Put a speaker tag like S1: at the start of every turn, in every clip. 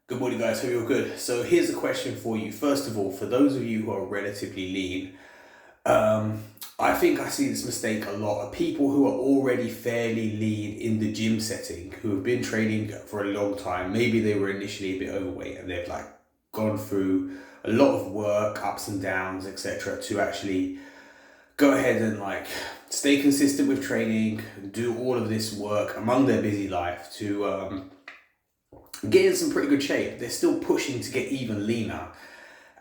S1: Good morning, guys. Hope you're good. So here's a question for you. First of all, for those of you who are relatively lean, I think I see this mistake a lot of people who are already fairly lean in the gym setting, who have been training for a long time. Maybe they were initially a bit overweight and they've gone through a lot of work, ups and downs, etc., to actually go ahead and stay consistent with training, do all of this work among their busy life to get in some pretty good shape. They're still pushing to get even leaner.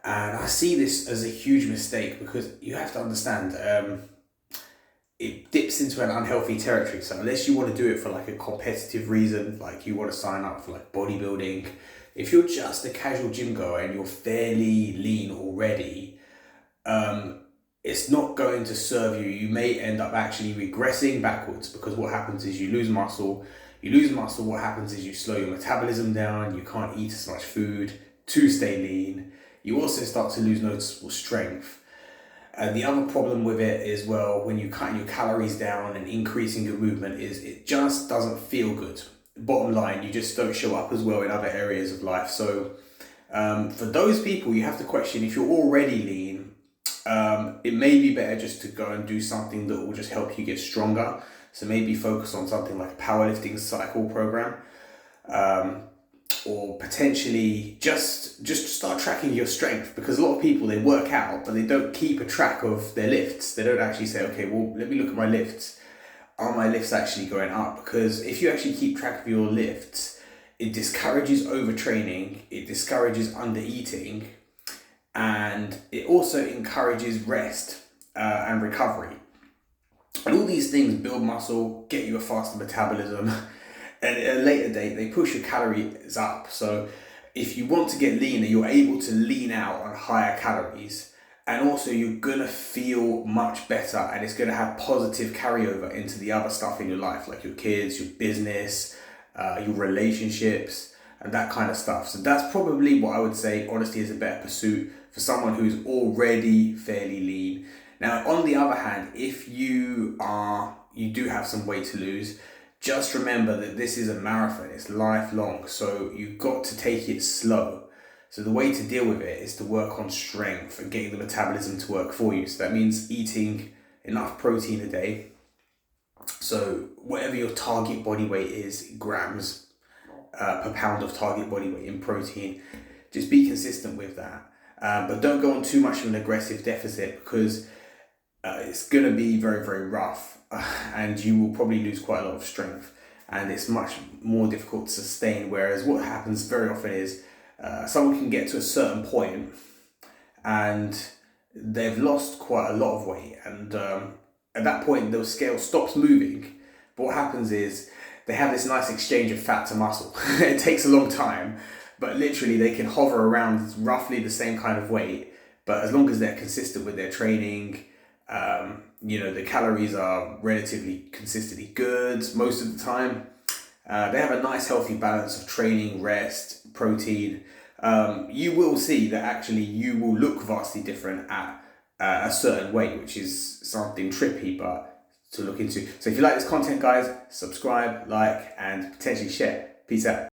S1: And I see this as a huge mistake because you have to understand it dips into an unhealthy territory. So unless you want to do it for a competitive reason, like you want to sign up for bodybuilding, if you're just a casual gym goer and you're fairly lean already, it's not going to serve you. You may end up actually regressing backwards because what happens is you lose muscle. What happens is you slow your metabolism down. You can't eat as much food to stay lean. You also start to lose noticeable strength. And the other problem with it is, well, when you cut your calories down and increasing your movement, is it just doesn't feel good. Bottom line, you just don't show up as well in other areas of life. So for those people, you have to question if you're already lean, it may be better just to go and do something that will just help you get stronger. So maybe focus on something like a powerlifting cycle program, or potentially just start tracking your strength, because a lot of people, they work out but they don't keep a track of their lifts. They don't actually say, okay, well, let me look at my lifts. Are my lifts actually going up? Because if you actually keep track of your lifts, it discourages overtraining, it discourages undereating, and it also encourages rest and recovery. And all these things build muscle, get you a faster metabolism, and at a later date, they push your calories up. So if you want to get leaner, you're able to lean out on higher calories, and also you're going to feel much better, and it's going to have positive carryover into the other stuff in your life, like your kids, your business, your relationships, and that kind of stuff. So that's probably what I would say, honestly, is a better pursuit for someone who's already fairly lean. Now, on the other hand, if you do have some weight to lose, just remember that this is a marathon. It's lifelong, so you've got to take it slow. So the way to deal with it is to work on strength and getting the metabolism to work for you. So that means eating enough protein a day. So whatever your target body weight is, grams per pound of target body weight in protein, just be consistent with that. But don't go on too much of an aggressive deficit, because it's going to be very, very rough, and you will probably lose quite a lot of strength, and it's much more difficult to sustain. Whereas what happens very often is someone can get to a certain point and they've lost quite a lot of weight, and at that point the scale stops moving. But what happens is they have this nice exchange of fat to muscle. It takes a long time, but literally they can hover around roughly the same kind of weight, but as long as they're consistent with their training, the calories are relatively consistently good most of the time. They have a nice healthy balance of training, rest, protein. You will see that actually you will look vastly different at a certain weight, which is something trippy, but to look into. So if you like this content, guys, subscribe, like, and potentially share. Peace out.